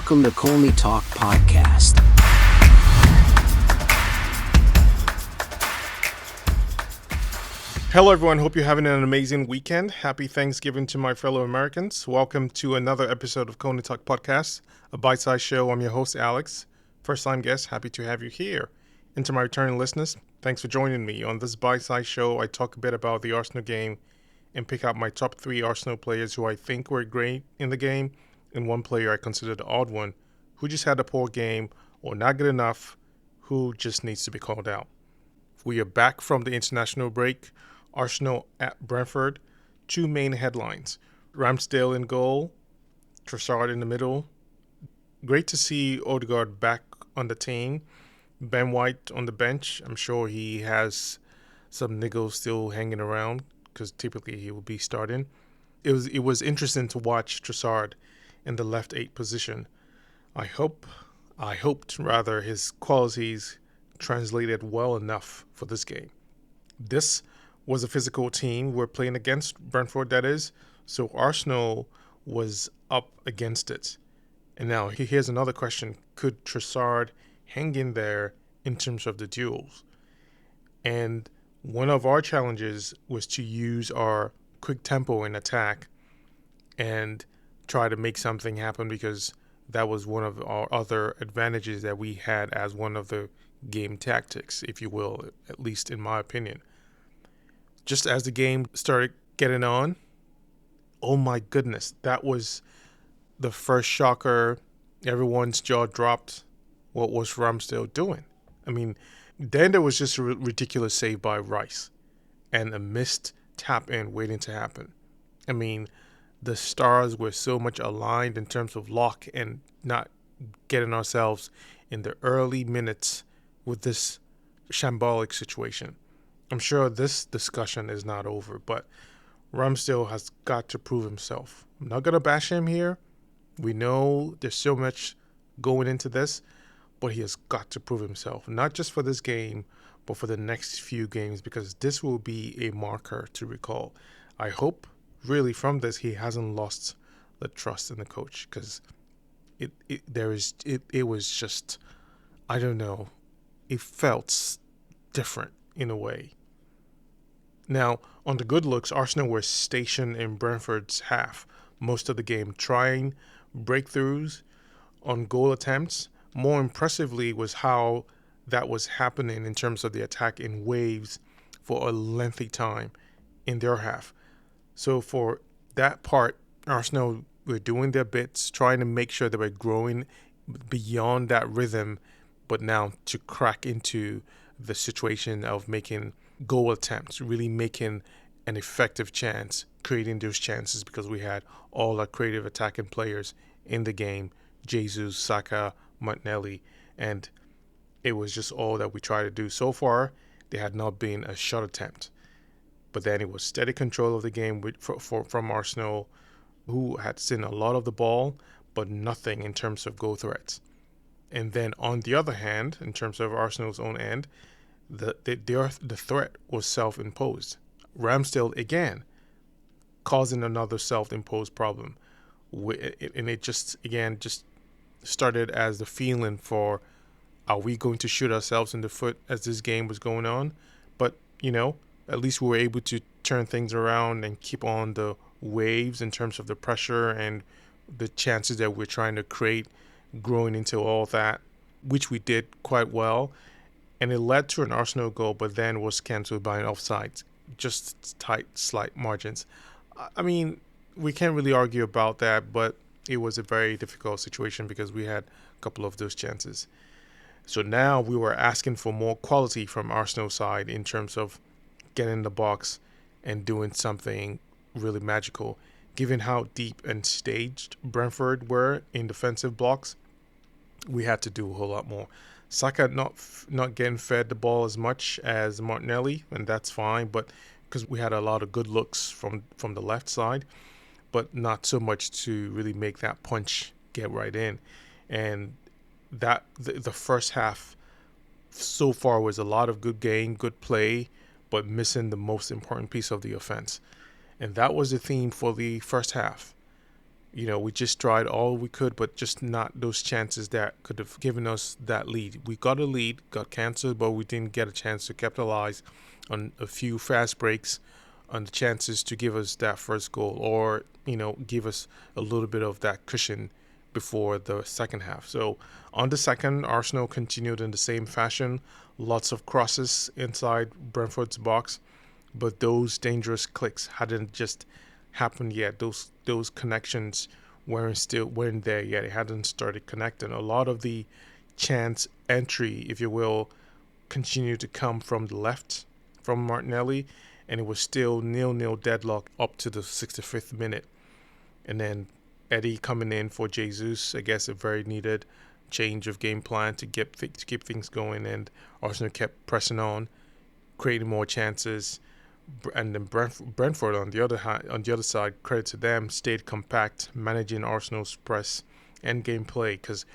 Welcome to Colney Talk Podcast. Hello, everyone. Hope you're having an amazing weekend. Happy Thanksgiving to my fellow Americans. Welcome to another episode of Colney Talk Podcast, a bite-sized show. I'm your host, Alex. First-time guest, happy to have you here. And to my returning listeners, thanks for joining me. On this bite-sized show, I talk a bit about the Arsenal game and pick out my top 3 Arsenal players who I think were great in the game, and one player I consider the odd one, who just had a poor game or not good enough, who just needs to be called out. We are back from the international break. Arsenal at Brentford. 2 main headlines. Ramsdale in goal, Trossard in the middle. Great to see Odegaard back on the team. Ben White on the bench. I'm sure he has some niggles still hanging around because typically he will be starting. It was interesting to watch Trossard in the left 8 position. I hoped his qualities translated well enough for this game. This was a physical team we're playing against, Brentford that is, so Arsenal was up against it. And now here's another question. Could Trossard hang in there in terms of the duels? And one of our challenges was to use our quick tempo in attack and try to make something happen, because that was one of our other advantages that we had as one of the game tactics, if you will, at least in my opinion. Just as the game started getting on, oh my goodness, that was the first shocker. Everyone's jaw dropped. What was Ramsdale doing? I mean, then there was just a ridiculous save by Rice and a missed tap in waiting to happen. I mean, the stars were so much aligned in terms of luck and not getting ourselves in the early minutes with this shambolic situation. I'm sure this discussion is not over, but Ramsdale has got to prove himself. I'm not going to bash him here. We know there's so much going into this, but he has got to prove himself, not just for this game, but for the next few games, because this will be a marker to recall. I hope, really, from this, he hasn't lost the trust in the coach, because it was just, I don't know, it felt different in a way. Now, on the good looks, Arsenal were stationed in Brentford's half most of the game, trying breakthroughs on goal attempts. More impressively was how that was happening in terms of the attack in waves for a lengthy time in their half. So for that part, Arsenal were doing their bits, trying to make sure they were growing beyond that rhythm, but now to crack into the situation of making goal attempts, really making an effective chance, creating those chances, because we had all our creative attacking players in the game, Jesus, Saka, Martinelli, and it was just all that we tried to do. So far, there had not been a shot attempt, but then it was steady control of the game from Arsenal, who had seen a lot of the ball, but nothing in terms of goal threats. And then on the other hand, in terms of Arsenal's own end, the threat was self-imposed. Ramsdale again causing another self-imposed problem, and it just started as the feeling for, are we going to shoot ourselves in the foot as this game was going on? But at least we were able to turn things around and keep on the waves in terms of the pressure and the chances that we're trying to create, growing into all that, which we did quite well. And it led to an Arsenal goal, but then was cancelled by an offside. Just tight, slight margins. I mean, we can't really argue about that, but it was a very difficult situation because we had a couple of those chances. So now we were asking for more quality from Arsenal side in terms of getting in the box and doing something really magical. Given how deep and staged Brentford were in defensive blocks, we had to do a whole lot more. Saka not getting fed the ball as much as Martinelli, and that's fine, but because we had a lot of good looks from the left side, but not so much to really make that punch get right in. And that the first half so far was a lot of good game, good play, but missing the most important piece of the offense. And that was the theme for the first half. We just tried all we could, but just not those chances that could have given us that lead. We got a lead, got cancelled, but we didn't get a chance to capitalize on a few fast breaks, on the chances to give us that first goal, or give us a little bit of that cushion before the second half. So on the second, Arsenal continued in the same fashion. Lots of crosses inside Brentford's box, but those dangerous clicks hadn't just happened yet. Those connections weren't there yet. It hadn't started connecting. A lot of the chance entry, if you will, continued to come from the left from Martinelli, and it was still 0-0 deadlock up to the 65th minute. And then Eddie coming in for Jesus, I guess a very needed change of game plan to keep things going, and Arsenal kept pressing on, creating more chances. And then Brentford on the other side, credit to them, stayed compact, managing Arsenal's press and game play, because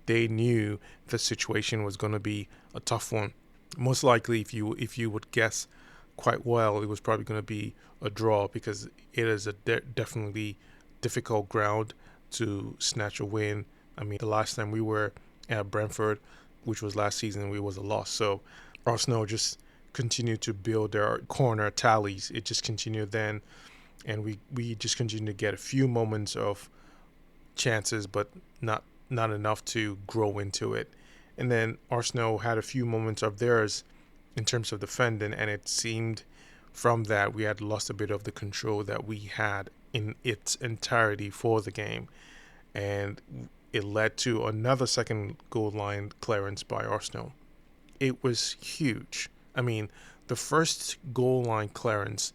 they knew the situation was going to be a tough one. Most likely, if you would guess quite well, it was probably going to be a draw, because it is a definitely difficult ground to snatch a win. I mean, the last time we were at Brentford, which was last season, we was a loss. So Arsenal just continued to build their corner tallies. It just continued then, and we just continued to get a few moments of chances, but not enough to grow into it. And then Arsenal had a few moments of theirs in terms of defending, and it seemed from that we had lost a bit of the control that we had in its entirety for the game, and it led to another second goal line clearance by Arsenal. It was huge. I mean, the first goal line clearance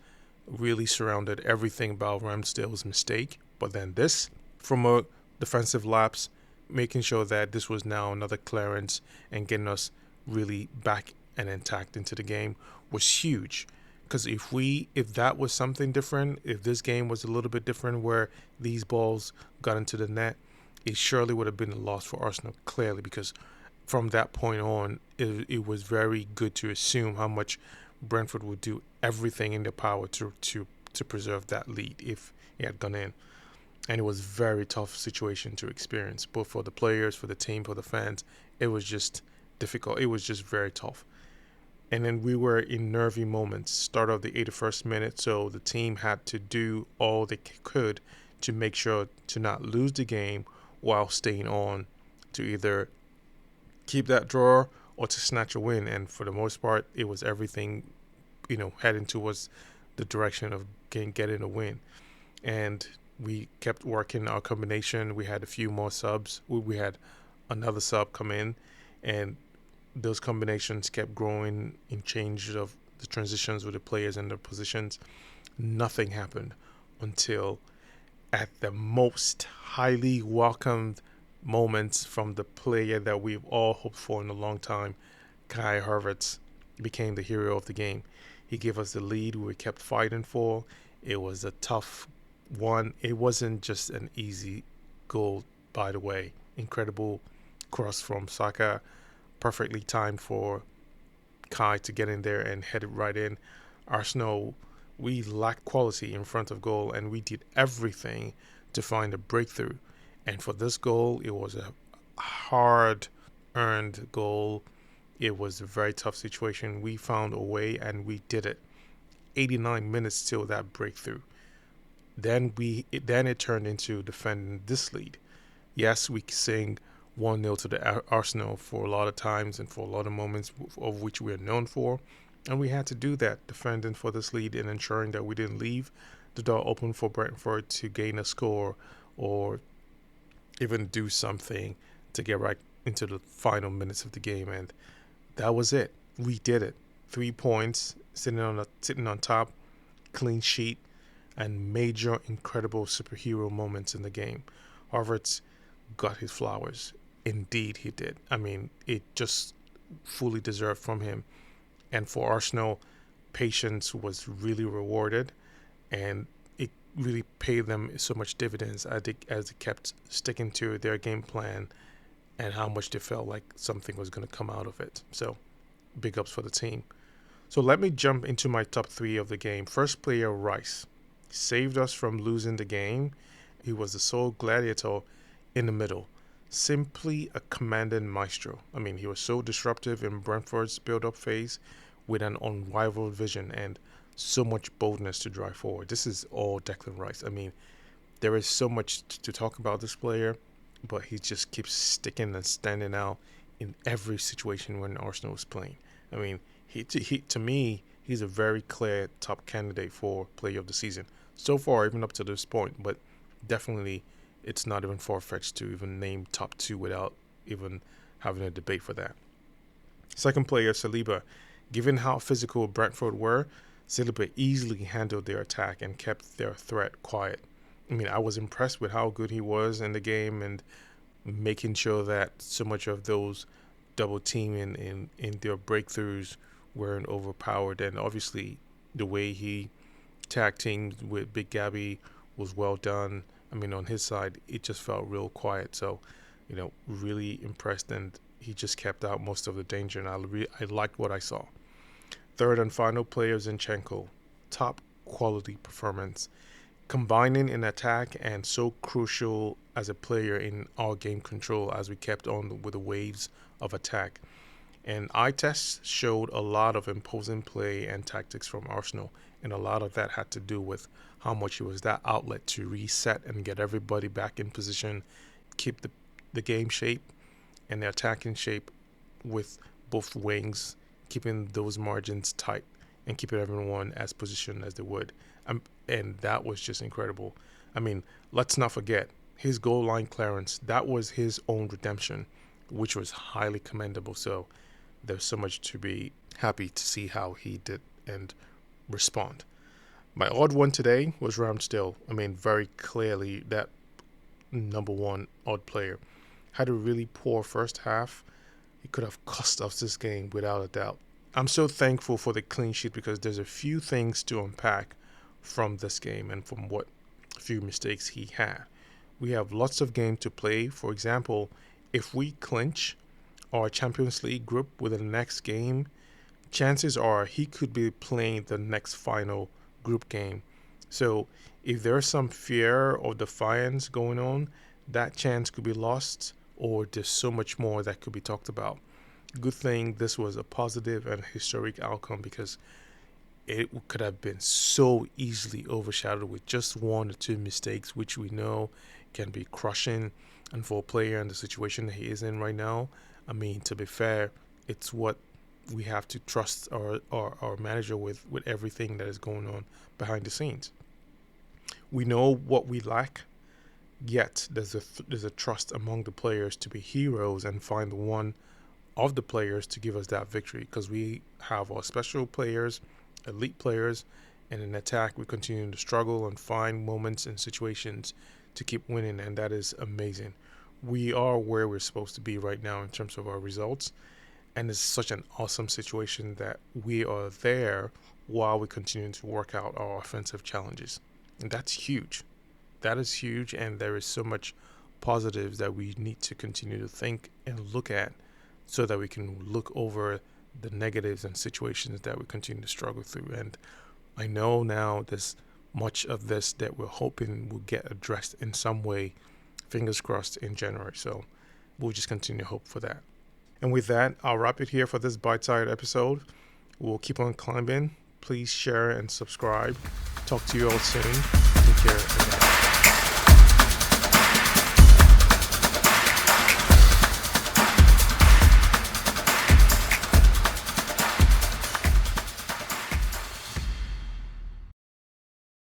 really surrounded everything about Ramsdale's mistake. But then this, from a defensive lapse, making sure that this was now another clearance and getting us really back and intact into the game, was huge. Because if that was something different, if this game was a little bit different where these balls got into the net, it surely would have been a loss for Arsenal, clearly, because from that point on, it was very good to assume how much Brentford would do everything in their power to preserve that lead if it had gone in. And it was a very tough situation to experience, both for the players, for the team, for the fans. It was just difficult. It was just very tough. And then we were in nervy moments, start of the 81st minute, so the team had to do all they could to make sure to not lose the game while staying on, to either keep that draw or to snatch a win. And for the most part, it was everything, heading towards the direction of getting a win. And we kept working our combination. We had a few more subs. We had another sub come in, and those combinations kept growing in change of the transitions with the players and their positions. Nothing happened until at the most highly welcomed moments from the player that we've all hoped for in a long time, Kai Havertz, became the hero of the game. He gave us the lead we kept fighting for. It was a tough one. It wasn't just an easy goal, by the way. Incredible cross from Saka, perfectly timed for Kai to get in there and head it right in. Arsenal, we lacked quality in front of goal, and we did everything to find a breakthrough. And for this goal, it was a hard-earned goal. It was a very tough situation. We found a way, and we did it. 89 minutes till that breakthrough. Then it turned into defending this lead. Yes, we sing 1-0 to the Arsenal for a lot of times and for a lot of moments of which we are known for. And we had to do that, defending for this lead and ensuring that we didn't leave the door open for Brentford to gain a score or even do something to get right into the final minutes of the game. And that was it. We did it. 3 points, sitting on top, clean sheet, and major, incredible superhero moments in the game. Havertz got his flowers. Indeed, he did. I mean, it just fully deserved from him. And for Arsenal, patience was really rewarded, and it really paid them so much dividends as they kept sticking to their game plan and how much they felt like something was going to come out of it. So, big ups for the team. So let me jump into my top 3 of the game. First player, Rice. Saved us from losing the game. He was the sole gladiator in the middle. Simply a commanding maestro. I mean, he was so disruptive in Brentford's build-up phase with an unrivaled vision and so much boldness to drive forward. This is all Declan Rice. I mean, there is so much to talk about this player, but he just keeps sticking and standing out in every situation when Arsenal is playing. I mean, he to me, he's a very clear top candidate for player of the season so far, even up to this point. But definitely, it's not even far-fetched to even name top two without even having a debate for that. Second player, Saliba. Given how physical Brentford were, Saliba easily handled their attack and kept their threat quiet. I mean, I was impressed with how good he was in the game and making sure that so much of those double teaming in their breakthroughs weren't overpowered. And obviously, the way he tag teamed with Big Gabby was well done. I mean, on his side, it just felt real quiet. So, really impressed. And he just kept out most of the danger. And I liked what I saw. Third and final player, Zinchenko. Top quality performance. Combining in attack and so crucial as a player in our game control as we kept on with the waves of attack. And eye tests showed a lot of imposing play and tactics from Arsenal. And a lot of that had to do with how much it was that outlet to reset and get everybody back in position, keep the game shape and the attacking shape with both wings, keeping those margins tight and keeping everyone as positioned as they would. And that was just incredible. I mean, let's not forget his goal line clearance. That was his own redemption, which was highly commendable. So there's so much to be happy to see how he did and respond. My odd one today was Ramsdale. I mean, very clearly that number one odd player. Had a really poor first half. He could have cost us this game without a doubt. I'm so thankful for the clean sheet because there's a few things to unpack from this game and from what few mistakes he had. We have lots of game to play. For example, if we clinch our Champions League group with the next game, chances are he could be playing the next final group game. So if there's some fear or defiance going on, that chance could be lost, or there's so much more that could be talked about. Good thing this was a positive and historic outcome because it could have been so easily overshadowed with just one or two mistakes, which we know can be crushing. And for a player in the situation that he is in right now, I mean, to be fair, it's what we have to trust our manager with everything that is going on behind the scenes. We know what we lack, yet there's a trust among the players to be heroes and find one of the players to give us that victory, because we have our special players, elite players, and in attack we continue to struggle and find moments and situations to keep winning, and that is amazing. We are where we're supposed to be right now in terms of our results, and it's such an awesome situation that we are there while we continue to work out our offensive challenges, and that's huge. That is huge, and there is so much positives that we need to continue to think and look at so that we can look over the negatives and situations that we continue to struggle through. And I know now there's much of this that we're hoping will get addressed in some way, fingers crossed, in January. So we'll just continue to hope for that. And with that, I'll wrap it here for this bite-sized episode. We'll keep on climbing. Please share and subscribe. Talk to you all soon. Take care.